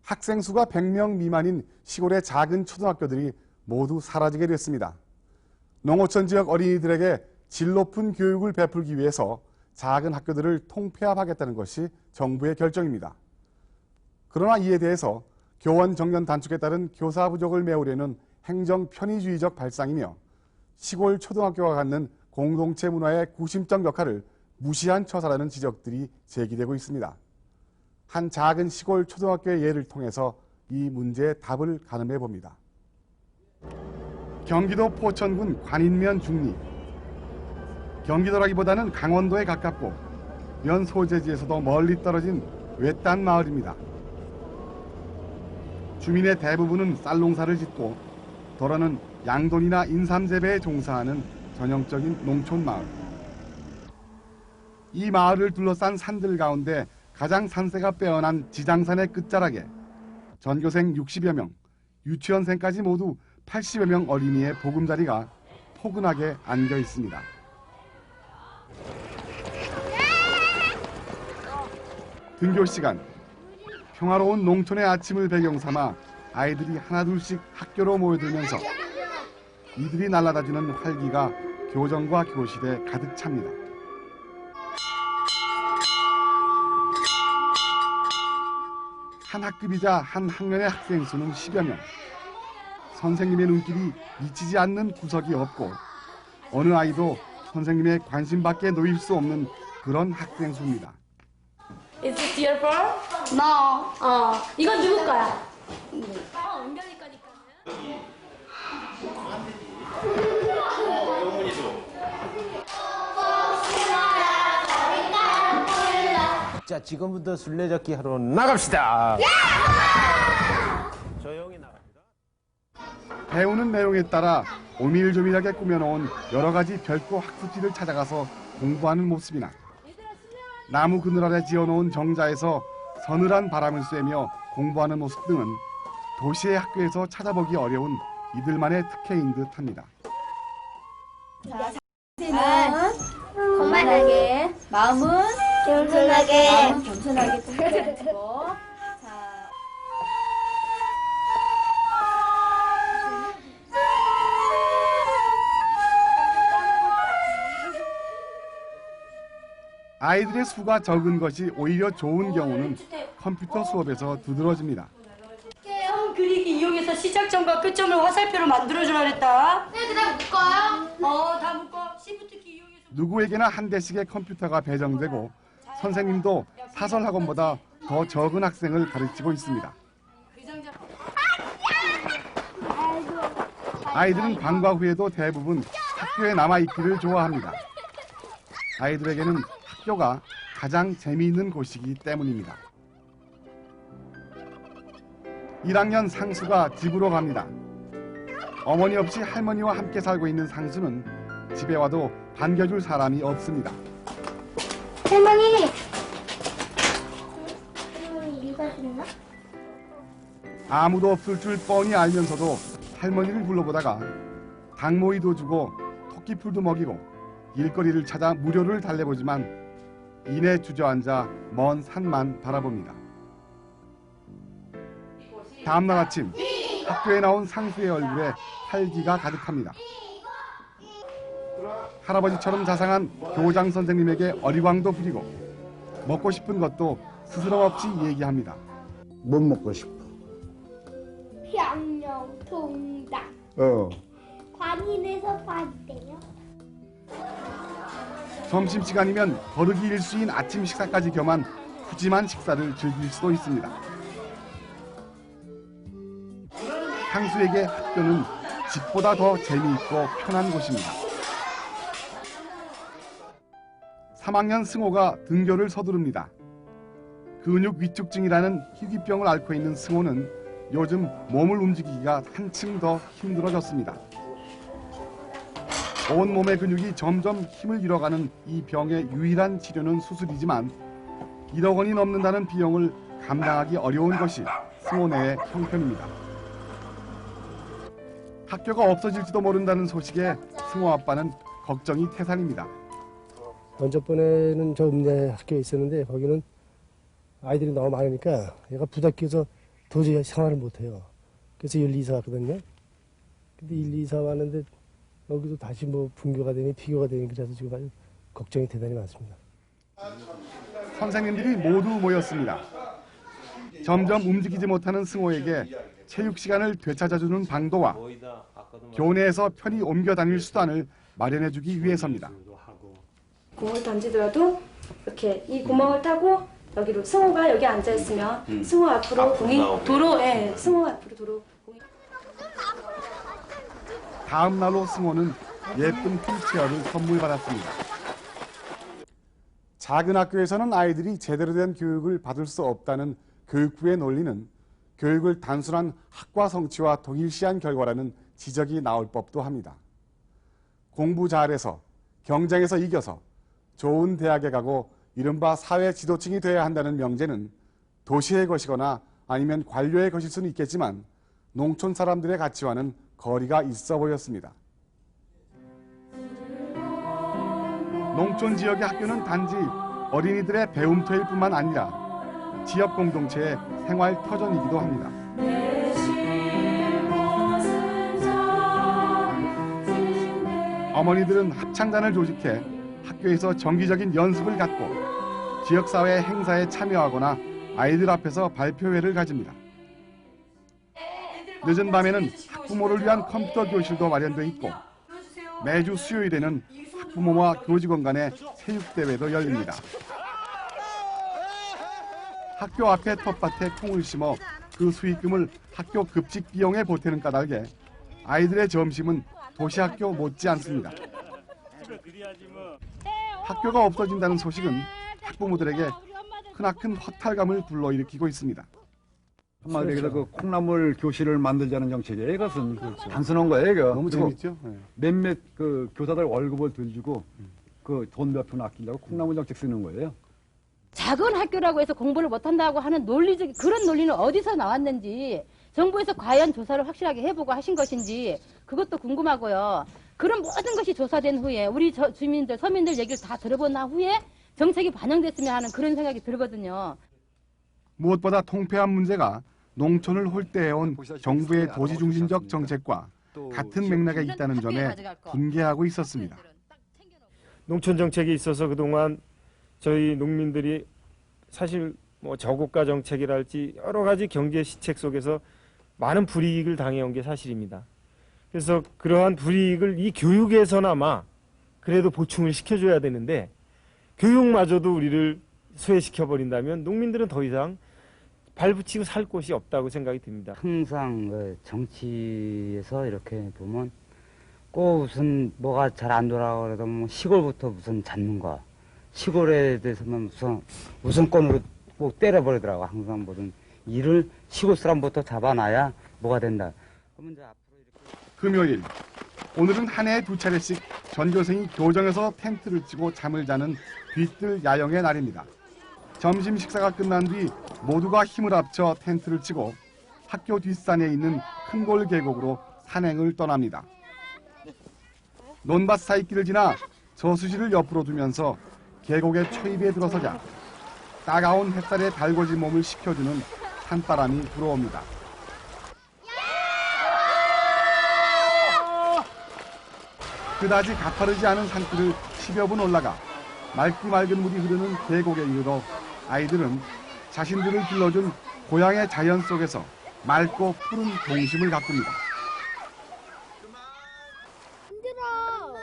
학생 수가 100명 미만인 시골의 작은 초등학교들이 모두 사라지게 됐습니다. 농어촌 지역 어린이들에게 질 높은 교육을 베풀기 위해서 작은 학교들을 통폐합하겠다는 것이 정부의 결정입니다. 그러나 이에 대해서 교원 정년 단축에 따른 교사 부족을 메우려는 행정 편의주의적 발상이며 시골 초등학교가 갖는 공동체 문화의 구심적 역할을 무시한 처사라는 지적들이 제기되고 있습니다. 한 작은 시골 초등학교의 예를 통해서 이 문제의 답을 가늠해 봅니다. 경기도 포천군 관인면 중리. 경기도라기보다는 강원도에 가깝고 면 소재지에서도 멀리 떨어진 외딴 마을입니다. 주민의 대부분은 쌀농사를 짓고 도로는 양돈이나 인삼 재배에 종사하는 전형적인 농촌 마을. 이 마을을 둘러싼 산들 가운데 가장 산세가 빼어난 지장산의 끝자락에 전교생 60여 명, 유치원생까지 모두 80여 명 어린이의 보금자리가 포근하게 안겨 있습니다. 등교 시간, 평화로운 농촌의 아침을 배경 삼아 아이들이 하나둘씩 학교로 모여들면서 이들이 날아다니는 활기가 교정과 교실에 가득 찹니다. 한 학급이자 한 학년의 학생 수는 10여 명. 선생님의 눈길이 미치지 않는 구석이 없고 어느 아이도 선생님의 관심 밖에 놓일 수 없는 그런 학생 수입니다. Is this your ball? No. 이건 누구 거야? 은경이 거니까. 자, 지금부터 술래잡기 하러 나갑시다. 조용히 나갑니다. 배우는 내용에 따라 오밀조밀하게 꾸며놓은 여러 가지 별도 학습지를 찾아가서 공부하는 모습이나 나무 그늘 아래 지어놓은 정자에서 서늘한 바람을 쐬며 공부하는 모습 등은 도시의 학교에서 찾아보기 어려운 이들만의 특혜인 듯합니다. 자세는 거만하게, 마음은 겸손하게 들고. 아이들의 수가 적은 것이 오히려 좋은 경우는 컴퓨터 수업에서 두드러집니다. 형 그리기 이용해서 시작점과 끝점을 화살표로 만들어주라 그랬다. 네, 그다음 묶어요? 다 묶어. 시프트 키 이용해서. 누구에게나 한 대씩의 컴퓨터가 배정되고 선생님도 사설학원보다 더 적은 학생을 가르치고 있습니다. 아이들은 방과 후에도 대부분 학교에 남아있기를 좋아합니다. 아이들에게는 학교가 가장 재미있는 곳이기 때문입니다. 1학년 상수가 집으로 갑니다. 어머니 없이 할머니와 함께 살고 있는 상수는 집에 와도 반겨줄 사람이 없습니다. 할머니! 읽어줬나? 아무도 없을 줄 뻔히 알면서도 할머니를 불러보다가 닭모이도 주고 토끼풀도 먹이고 일거리를 찾아 무료를 달래보지만 이내 주저앉아 먼 산만 바라봅니다. 다음날 아침 학교에 나온 상수의 얼굴에 활기가 가득합니다. 할아버지처럼 자상한 교장 선생님에게 어리광도 부리고 먹고 싶은 것도 스스럼 없이 얘기합니다. 뭐 먹고 싶어? 평영 통닭. 관인에서 봤대요. 점심시간이면 거르기 일수인 아침 식사까지 겸한 푸짐한 식사를 즐길 수도 있습니다. 상수에게 학교는 집보다 더 재미있고 편한 곳입니다. 3학년 승호가 등교를 서두릅니다. 근육 위축증이라는 희귀병을 앓고 있는 승호는 요즘 몸을 움직이기가 한층 더 힘들어졌습니다. 온몸의 근육이 점점 힘을 잃어가는 이 병의 유일한 치료는 수술이지만 1억 원이 넘는다는 비용을 감당하기 어려운 것이 승호네의 형편입니다. 학교가 없어질지도 모른다는 소식에 승호 아빠는 걱정이 태산입니다. 먼저번에는 저 읍내 학교에 있었는데 거기는 아이들이 너무 많으니까 얘가 부닥쳐서 도저히 생활을 못해요. 그래서 1, 2사 왔거든요. 근데 1, 2사 왔는데 여기도 다시 뭐 분교가 되니 비교가 되니 그래서 지금 아주 걱정이 대단히 많습니다. 선생님들이 모두 모였습니다. 점점 움직이지 못하는 승호에게 체육 시간을 되찾아주는 방도와 교내에서 편히 옮겨 다닐 수단을 마련해주기 위해서입니다. 공을 던지더라도 이렇게 이 구멍을 타고 여기로 승호가 여기 앉아 있으면 승호 앞으로 공이 도로에 승호 앞으로 도로 공이 다음 날로 승호는 예쁜 휠체어를 선물 받았습니다. 작은 학교에서는 아이들이 제대로 된 교육을 받을 수 없다는 교육부의 논리는 교육을 단순한 학과 성취와 동일시한 결과라는 지적이 나올 법도 합니다. 공부 잘해서 경쟁에서 이겨서 좋은 대학에 가고 이른바 사회 지도층이 되어야 한다는 명제는 도시의 것이거나 아니면 관료의 것일 수는 있겠지만 농촌 사람들의 가치와는 거리가 있어 보였습니다. 농촌 지역의 학교는 단지 어린이들의 배움터일 뿐만 아니라 지역 공동체의 생활 터전이기도 합니다. 어머니들은 합창단을 조직해 학교에서 정기적인 연습을 갖고 지역사회 행사에 참여하거나 아이들 앞에서 발표회를 가집니다. 늦은 밤에는 학부모를 위한 컴퓨터 교실도 마련돼 있고 매주 수요일에는 학부모와 교직원 간의 체육대회도 열립니다. 학교 앞에 텃밭에 콩을 심어 그 수익금을 학교 급식 비용에 보태는 까닭에 아이들의 점심은 도시학교 못지 않습니다. 학교가 없어진다는 소식은 학부모들에게 크나큰 허탈감을 불러일으키고 있습니다. 한마디로 얘기해서 그 콩나물 교실을 만들자는 정책이에요. 이것은 단순한 거예요. 이거. 너무 재밌죠? 네. 몇몇 그 교사들 월급을 덜 주고 그 돈 몇 푼 아끼려고 콩나물 정책 쓰는 거예요. 작은 학교라고 해서 공부를 못한다고 하는 논리적 그런 논리는 어디서 나왔는지 정부에서 과연 조사를 확실하게 해보고 하신 것인지 그것도 궁금하고요. 그런 모든 것이 조사된 후에 우리 주민들, 서민들 얘기를 다 들어본 후에 정책이 반영됐으면 하는 그런 생각이 들거든요. 무엇보다 통폐합 문제가 농촌을 홀대해온 정부의 도시중심적 정책과 같은 맥락에 있다는 점에 분개하고 있었습니다. 농촌 정책에 있어서 그동안 저희 농민들이 사실 뭐 저고가 정책이랄지 여러 가지 경제 시책 속에서 많은 불이익을 당해온 게 사실입니다. 그래서 그러한 불이익을 이 교육에서나마 그래도 보충을 시켜줘야 되는데 교육마저도 우리를 소외시켜버린다면 농민들은 더 이상 발붙이고 살 곳이 없다고 생각이 듭니다. 항상 정치에서 이렇게 보면 꼭 무슨 뭐가 잘 안 돌아가고 그래도 뭐 시골부터 무슨 잡는 거 시골에 대해서는 우선권으로 꼭 때려버리더라고. 항상 모든 일을 시골 사람부터 잡아놔야 뭐가 된다. 그러면 이제 앞으로 이렇게 금요일, 오늘은 한 해에 2차례씩 전교생이 교정에서 텐트를 치고 잠을 자는 뒤뜰 야영의 날입니다. 점심 식사가 끝난 뒤 모두가 힘을 합쳐 텐트를 치고 학교 뒷산에 있는 큰골 계곡으로 산행을 떠납니다. 논밭 사이길을 지나 저수지를 옆으로 두면서 계곡의 초입에 들어서자 따가운 햇살에 달궈진 몸을 식혀주는 산바람이 불어옵니다. 그다지 가파르지 않은 산길을 10여 분 올라가 맑고 맑은 물이 흐르는 계곡에 이르러 아이들은 자신들을 길러준 고향의 자연 속에서 맑고 푸른 동심을 가꿉니다.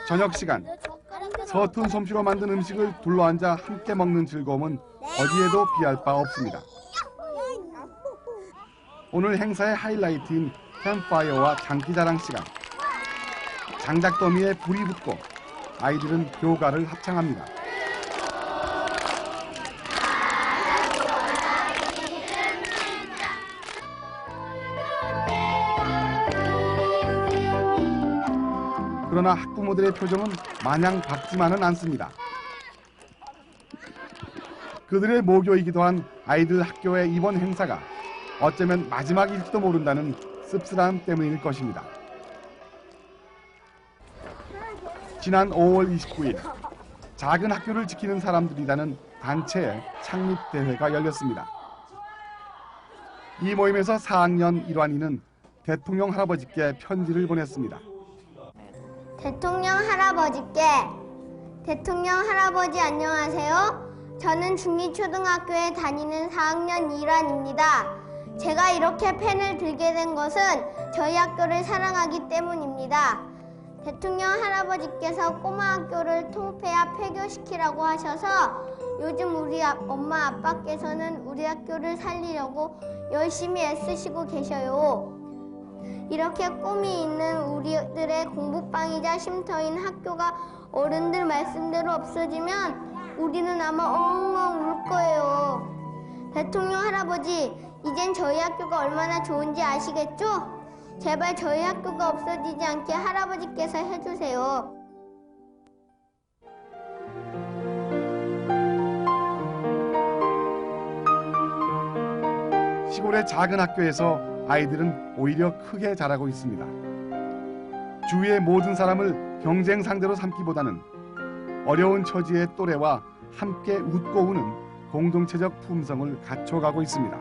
저녁 시간, 서툰 솜씨로 만든 음식을 둘러앉아 함께 먹는 즐거움은 어디에도 비할 바 없습니다. 오늘 행사의 하이라이트인 캠파이어와 장기자랑 시간. 장작더미에 불이 붙고 아이들은 교가를 합창합니다. 그러나 학부모들의 표정은 마냥 밝지만은 않습니다. 그들의 모교이기도 한 아이들 학교의 이번 행사가 어쩌면 마지막일지도 모른다는 씁쓸함 때문일 것입니다. 지난 5월 29일 작은 학교를 지키는 사람들이라는 단체의 창립대회가 열렸습니다. 이 모임에서 4학년 1반이는 대통령 할아버지께 편지를 보냈습니다. 대통령 할아버지 안녕하세요. 저는 중리초등학교에 다니는 4학년 1반입니다. 제가 이렇게 펜을 들게 된 것은 저희 학교를 사랑하기 때문입니다. 대통령 할아버지께서 꼬마 학교를 통폐합 폐교시키라고 하셔서 요즘 우리 엄마 아빠께서는 우리 학교를 살리려고 열심히 애쓰시고 계셔요. 이렇게 꿈이 있는 우리들의 공부방이자 쉼터인 학교가 어른들 말씀대로 없어지면 우리는 아마 엉엉 울 거예요. 대통령 할아버지, 이젠 저희 학교가 얼마나 좋은지 아시겠죠? 제발 저희 학교가 없어지지 않게 할아버지께서 해주세요. 시골의 작은 학교에서 아이들은 오히려 크게 자라고 있습니다. 주위의 모든 사람을 경쟁 상대로 삼기보다는 어려운 처지의 또래와 함께 웃고 우는 공동체적 품성을 갖춰가고 있습니다.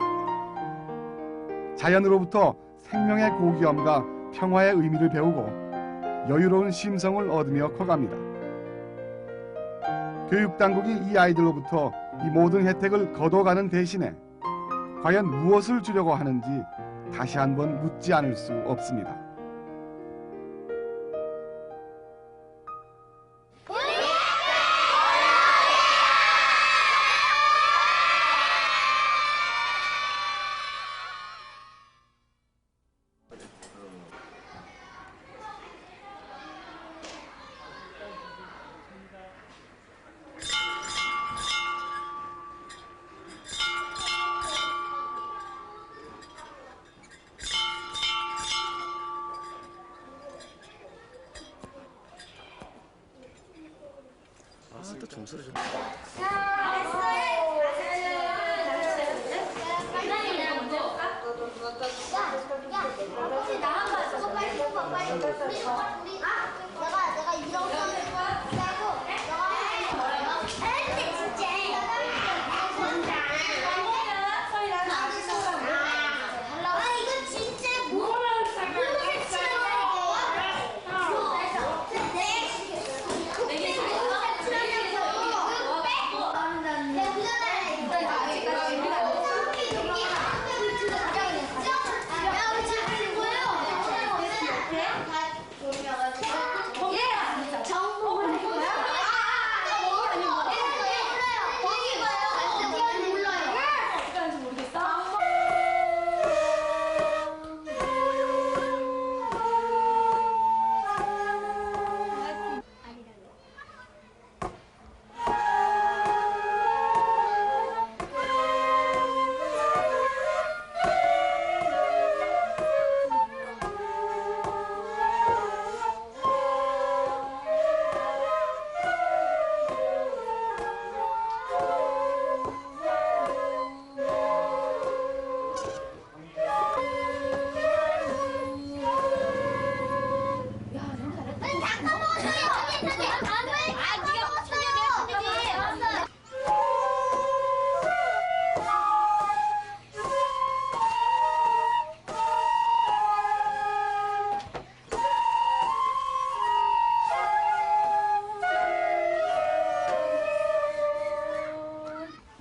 자연으로부터 생명의 고귀함과 평화의 의미를 배우고 여유로운 심성을 얻으며 커갑니다. 교육당국이 이 아이들로부터 이 모든 혜택을 거둬가는 대신에 과연 무엇을 주려고 하는지 다시 한번 묻지 않을 수 없습니다.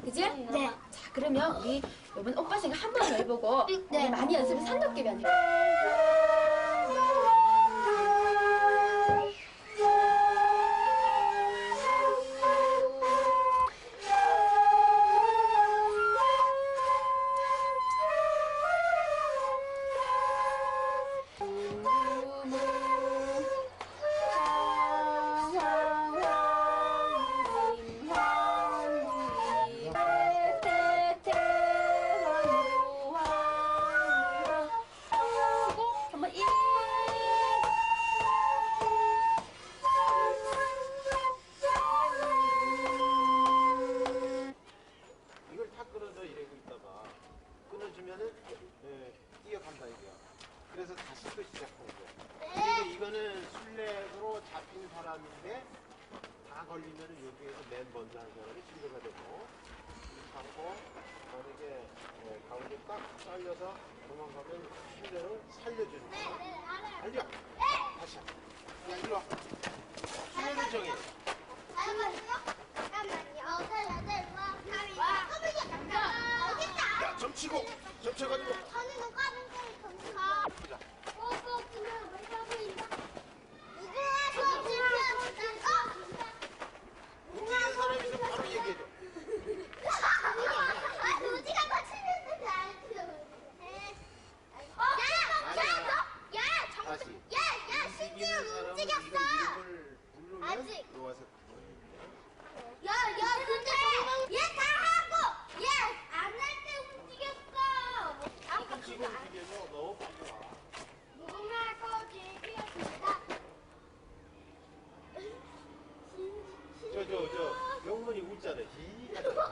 그지? 네. 자, 그러면 우리 이번 오빠 생각 한 번 더 해보고 네. 많이 연습을 산 넘게 변해. 사람인데 다 걸리면 여기에서 맨 먼저 한 사람이 진료가 되고 하고 만약에 가운데 딱 잘려서 도망가면 순대를 살려주는 거야. 알죠? 다시 야 일로 와. 순회를 정해. 야 점치고 점쳐가지고 보자. 움직이는 사람이 있으면 바로 얘기해줘. 다시. 실제로 움직였어. 부르면 아직. 놓아서 근데 얘 다 하고 얘 안 할 때 움직였어. 지금 움직여줘. 너 빨리 와. 무궁화 꽃이 피었습니다. 저 영문이 웃잖아. 시작.